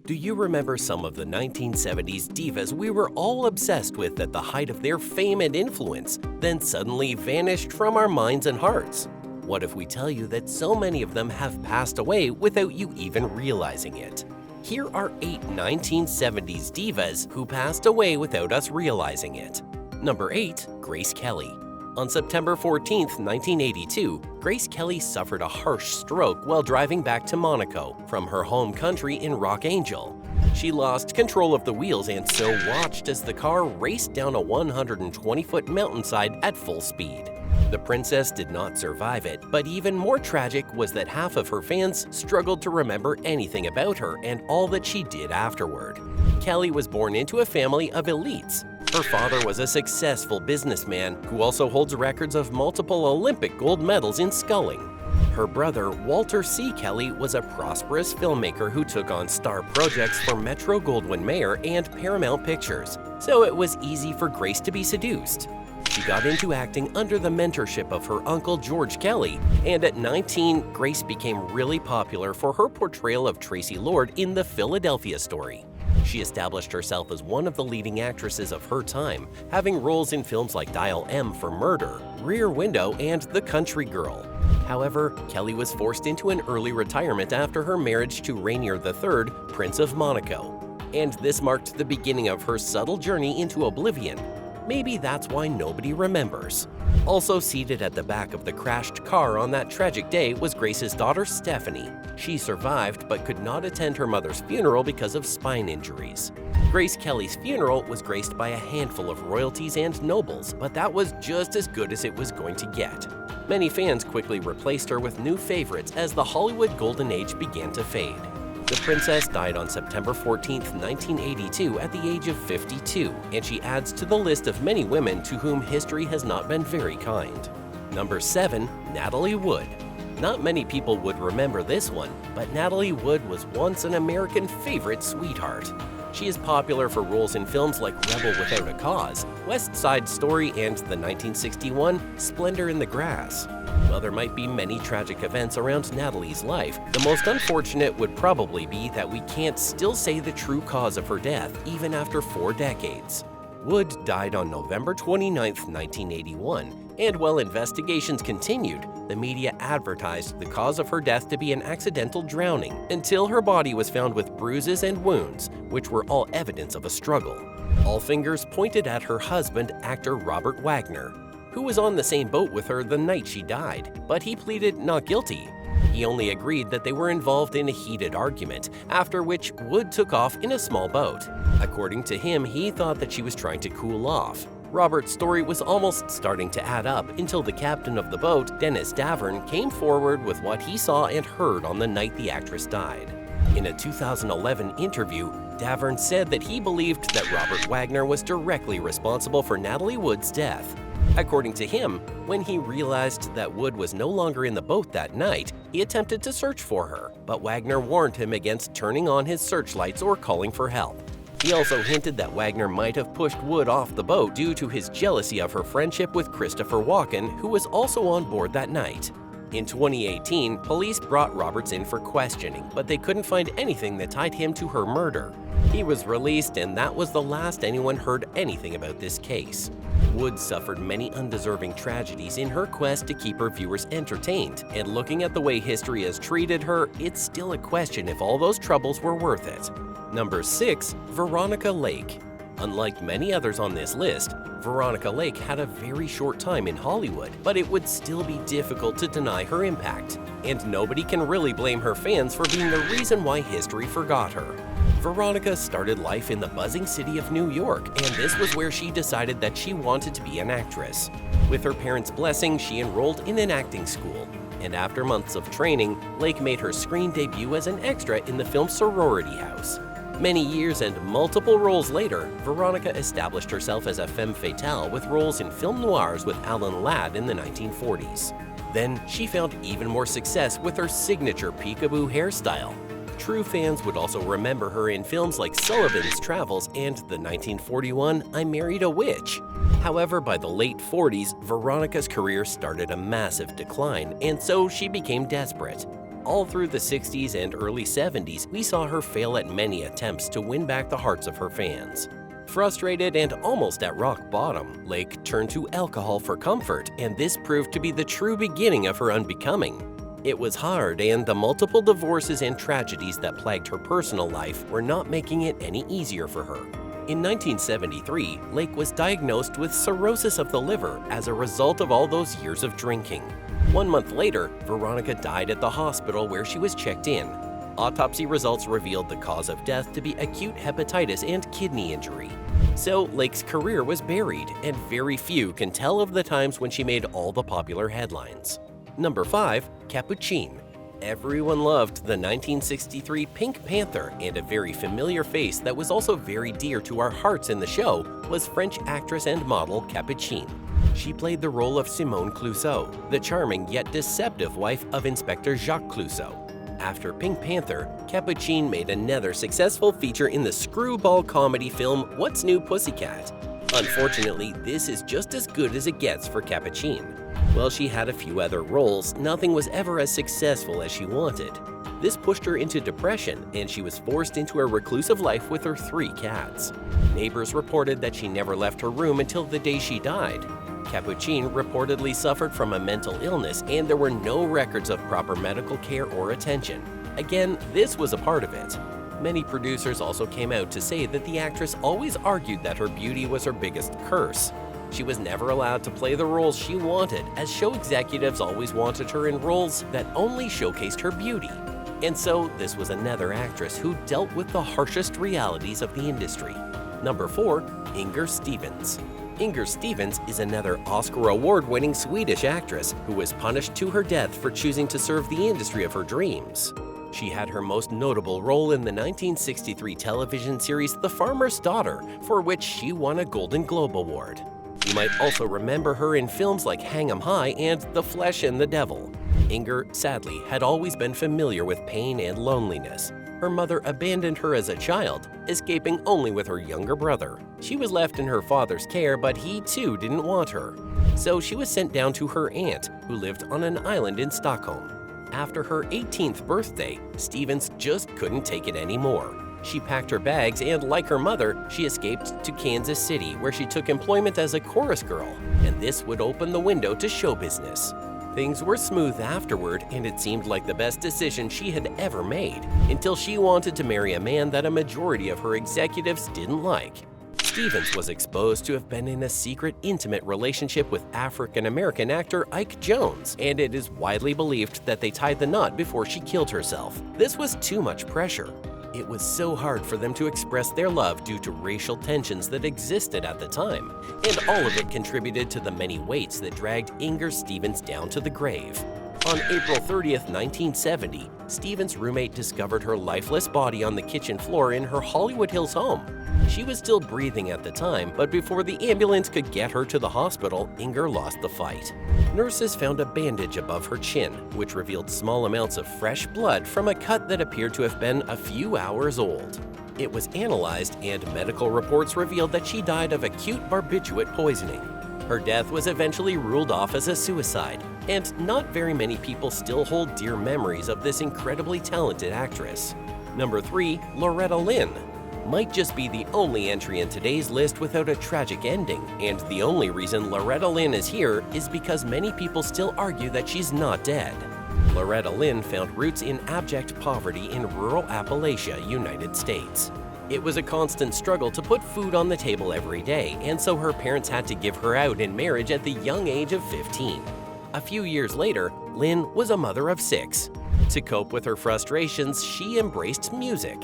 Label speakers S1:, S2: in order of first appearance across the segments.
S1: Do you remember some of the 1970s divas we were all obsessed with at the height of their fame and influence, then suddenly vanished from our minds and hearts? What if we tell you that so many of them have passed away without you even realizing it? Here are 8 1970s divas who passed away without us realizing it. Number 8. Grace Kelly. On September 14, 1982, Grace Kelly suffered a harsh stroke while driving back to Monaco from her home country in Rock Angel. She lost control of the wheels and so watched as the car raced down a 120-foot mountainside at full speed. The princess did not survive it, but even more tragic was that half of her fans struggled to remember anything about her and all that she did afterward. Kelly was born into a family of elites. Her father was a successful businessman who also holds records of multiple Olympic gold medals in sculling. Her brother, Walter C. Kelly, was a prosperous filmmaker who took on star projects for Metro-Goldwyn-Mayer and Paramount Pictures, so it was easy for Grace to be seduced. She got into acting under the mentorship of her uncle George Kelly, and at 19, Grace became really popular for her portrayal of Tracy Lord in The Philadelphia Story. She established herself as one of the leading actresses of her time, having roles in films like Dial M for Murder, Rear Window, and The Country Girl. However, Kelly was forced into an early retirement after her marriage to Rainier III, Prince of Monaco. And this marked the beginning of her subtle journey into oblivion. Maybe that's why nobody remembers. Also seated at the back of the crashed car on that tragic day was Grace's daughter Stephanie. She survived but could not attend her mother's funeral because of spine injuries. Grace Kelly's funeral was graced by a handful of royalties and nobles, but that was just as good as it was going to get. Many fans quickly replaced her with new favorites as the Hollywood Golden Age began to fade. The princess died on September 14, 1982 at the age of 52, and she adds to the list of many women to whom history has not been very kind. Number 7. Natalie Wood. Not many people would remember this one, but Natalie Wood was once an American favorite sweetheart. She is popular for roles in films like Rebel Without a Cause, West Side Story, and the 1961 Splendor in the Grass. While there might be many tragic events around Natalie's life, the most unfortunate would probably be that we can't still say the true cause of her death even after 4 decades. Wood died on November 29, 1981, and while investigations continued, the media advertised the cause of her death to be an accidental drowning until her body was found with bruises and wounds, which were all evidence of a struggle. All fingers pointed at her husband, actor Robert Wagner, who was on the same boat with her the night she died, but he pleaded not guilty. He only agreed that they were involved in a heated argument, after which Wood took off in a small boat. According to him, he thought that she was trying to cool off. Robert's story was almost starting to add up until the captain of the boat, Dennis Davern, came forward with what he saw and heard on the night the actress died. In a 2011 interview, Davern said that he believed that Robert Wagner was directly responsible for Natalie Wood's death. According to him, when he realized that Wood was no longer in the boat that night, he attempted to search for her, but Wagner warned him against turning on his searchlights or calling for help. He also hinted that Wagner might have pushed Wood off the boat due to his jealousy of her friendship with Christopher Walken, who was also on board that night. In 2018, police brought Roberts in for questioning, but they couldn't find anything that tied him to her murder. He was released, and that was the last anyone heard anything about this case. Wood suffered many undeserving tragedies in her quest to keep her viewers entertained, and looking at the way history has treated her, it's still a question if all those troubles were worth it. Number 6. Veronica Lake. Unlike many others on this list, Veronica Lake had a very short time in Hollywood, but it would still be difficult to deny her impact, and nobody can really blame her fans for being the reason why history forgot her. Veronica started life in the buzzing city of New York, and this was where she decided that she wanted to be an actress. With her parents' blessing, she enrolled in an acting school, and after months of training, Lake made her screen debut as an extra in the film Sorority House. Many years and multiple roles later, Veronica established herself as a femme fatale with roles in film noirs with Alan Ladd in the 1940s. Then, she found even more success with her signature peekaboo hairstyle. True fans would also remember her in films like Sullivan's Travels and the 1941 I Married a Witch. However, by the late 40s, Veronica's career started a massive decline, and so she became desperate. all through the 60s and early 70s, we saw her fail at many attempts to win back the hearts of her fans. Frustrated and almost at rock bottom, Lake turned to alcohol for comfort, and this proved to be the true beginning of her unbecoming. It was hard, and the multiple divorces and tragedies that plagued her personal life were not making it any easier for her. In 1973, Lake was diagnosed with cirrhosis of the liver as a result of all those years of drinking. 1 month later, Veronica died at the hospital where she was checked in. Autopsy results revealed the cause of death to be acute hepatitis and kidney injury. So Lake's career was buried, and very few can tell of the times when she made all the popular headlines. Number 5. Capucine. Everyone loved the 1963 Pink Panther, and a very familiar face that was also very dear to our hearts in the show was French actress and model Capucine. She played the role of Simone Clouseau, the charming yet deceptive wife of Inspector Jacques Clouseau. After Pink Panther, Capucine made another successful feature in the screwball comedy film What's New Pussycat? Unfortunately, this is just as good as it gets for Capucine. While she had a few other roles, nothing was ever as successful as she wanted. This pushed her into depression, and she was forced into a reclusive life with her 3 cats. Neighbors reported that she never left her room until the day she died. Capucine reportedly suffered from a mental illness, and there were no records of proper medical care or attention. Again, this was a part of it. Many producers also came out to say that the actress always argued that her beauty was her biggest curse. She was never allowed to play the roles she wanted, as show executives always wanted her in roles that only showcased her beauty. And so, this was another actress who dealt with the harshest realities of the industry. Number 4. Inger Stevens. Inger Stevens is another Oscar award-winning Swedish actress who was punished to her death for choosing to serve the industry of her dreams. She had her most notable role in the 1963 television series The Farmer's Daughter, for which she won a Golden Globe Award. You might also remember her in films like Hang 'em High and The Flesh and the Devil. Inger, sadly, had always been familiar with pain and loneliness. Her mother abandoned her as a child, escaping only with her younger brother. She was left in her father's care, but he too didn't want her. So she was sent down to her aunt, who lived on an island in Stockholm. After her 18th birthday, Stevens just couldn't take it anymore. She packed her bags and, like her mother, she escaped to Kansas City, where she took employment as a chorus girl, and this would open the window to show business. Things were smooth afterward, and it seemed like the best decision she had ever made, until she wanted to marry a man that a majority of her executives didn't like. Stevens was exposed to have been in a secret, intimate relationship with African-American actor Ike Jones, and it is widely believed that they tied the knot before she killed herself. This was too much pressure. It was so hard for them to express their love due to racial tensions that existed at the time, and all of it contributed to the many weights that dragged Inger Stevens down to the grave. On April 30th, 1970, Stevens' roommate discovered her lifeless body on the kitchen floor in her Hollywood Hills home. She was still breathing at the time, but before the ambulance could get her to the hospital, Inger lost the fight. Nurses found a bandage above her chin, which revealed small amounts of fresh blood from a cut that appeared to have been a few hours old. It was analyzed, and medical reports revealed that she died of acute barbiturate poisoning. Her death was eventually ruled off as a suicide, and not very many people still hold dear memories of this incredibly talented actress. Number 3. Loretta Lynn. Might just be the only entry in today's list without a tragic ending, and the only reason Loretta Lynn is here is because many people still argue that she's not dead. Loretta Lynn found roots in abject poverty in rural Appalachia, United States. It was a constant struggle to put food on the table every day, and so her parents had to give her out in marriage at the young age of 15. A few years later, Lynn was a mother of 6. To cope with her frustrations, she embraced music.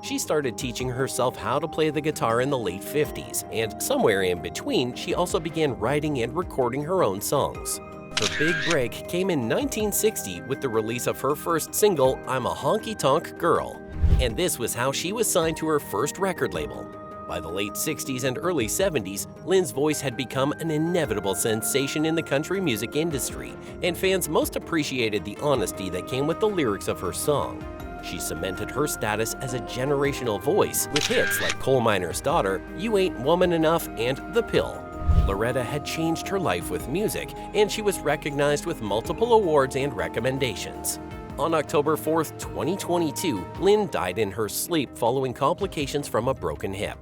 S1: She started teaching herself how to play the guitar in the late 50s, and somewhere in between, she also began writing and recording her own songs. Her big break came in 1960 with the release of her first single, I'm a Honky Tonk Girl. And this was how she was signed to her first record label. By the late 60s and early 70s, Lynn's voice had become an inevitable sensation in the country music industry, and fans most appreciated the honesty that came with the lyrics of her song. She cemented her status as a generational voice with hits like Coal Miner's Daughter, You Ain't Woman Enough, and The Pill. Loretta had changed her life with music, and she was recognized with multiple awards and recommendations. On October 4, 2022, Lynn died in her sleep following complications from a broken hip.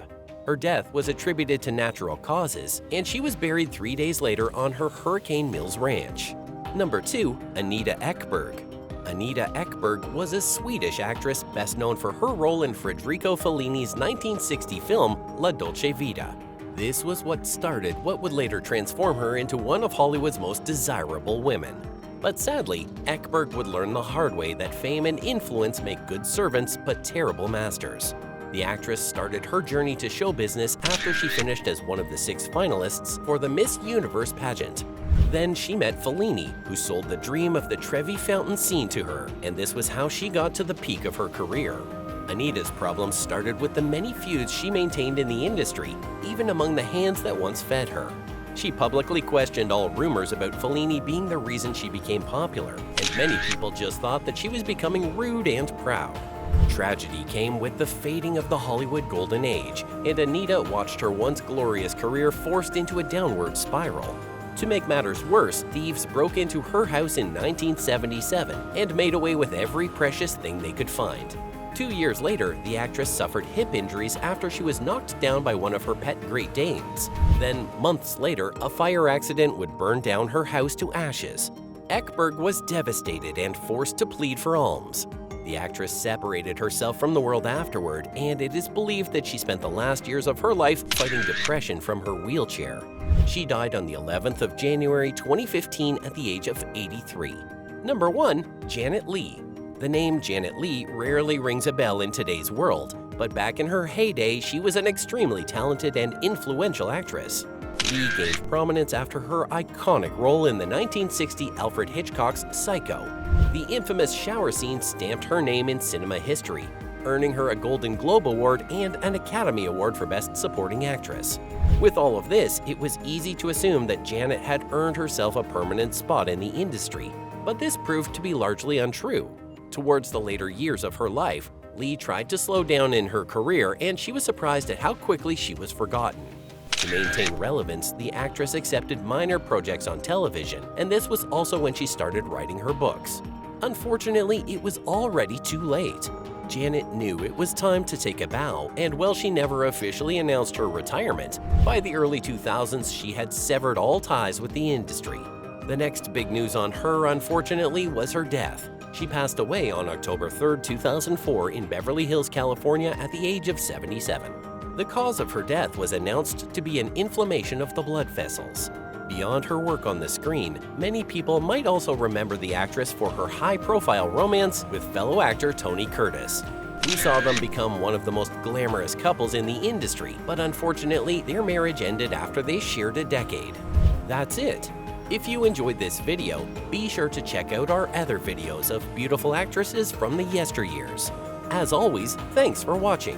S1: Her death was attributed to natural causes, and she was buried 3 days later on her Hurricane Mills ranch. Number 2. Anita Ekberg. Anita Ekberg was a Swedish actress best known for her role in Federico Fellini's 1960 film La Dolce Vita. This was what started what would later transform her into one of Hollywood's most desirable women. But sadly, Ekberg would learn the hard way that fame and influence make good servants but terrible masters. The actress started her journey to show business after she finished as one of the 6 finalists for the Miss Universe pageant. Then she met Fellini, who sold the dream of the Trevi Fountain scene to her, and this was how she got to the peak of her career. Anita's problems started with the many feuds she maintained in the industry, even among the hands that once fed her. She publicly questioned all rumors about Fellini being the reason she became popular, and many people just thought that she was becoming rude and proud. Tragedy came with the fading of the Hollywood Golden Age, and Anita watched her once glorious career forced into a downward spiral. To make matters worse, thieves broke into her house in 1977 and made away with every precious thing they could find. 2 years later, the actress suffered hip injuries after she was knocked down by one of her pet Great Danes. Then, months later, a fire accident would burn down her house to ashes. Ekberg was devastated and forced to plead for alms. The actress separated herself from the world afterward, and it is believed that she spent the last years of her life fighting depression from her wheelchair. She died on the 11th of January 2015 at the age of 83. Number 1. Janet Leigh. The name Janet Leigh rarely rings a bell in today's world, but back in her heyday, she was an extremely talented and influential actress. Leigh gained prominence after her iconic role in the 1960 Alfred Hitchcock's Psycho. The infamous shower scene stamped her name in cinema history, earning her a Golden Globe Award and an Academy Award for Best Supporting Actress. With all of this, it was easy to assume that Janet had earned herself a permanent spot in the industry, but this proved to be largely untrue. Towards the later years of her life, Leigh tried to slow down in her career, and she was surprised at how quickly she was forgotten. To maintain relevance, the actress accepted minor projects on television, and this was also when she started writing her books. Unfortunately, it was already too late. Janet knew it was time to take a bow, and while she never officially announced her retirement, by the early 2000s she had severed all ties with the industry. The next big news on her, unfortunately, was her death. She passed away on October 3, 2004 in Beverly Hills, California at the age of 77. The cause of her death was announced to be an inflammation of the blood vessels. Beyond her work on the screen, many people might also remember the actress for her high-profile romance with fellow actor Tony Curtis. We saw them become one of the most glamorous couples in the industry, but unfortunately, their marriage ended after they shared a decade. That's it. If you enjoyed this video, be sure to check out our other videos of beautiful actresses from the yesteryears. As always, thanks for watching.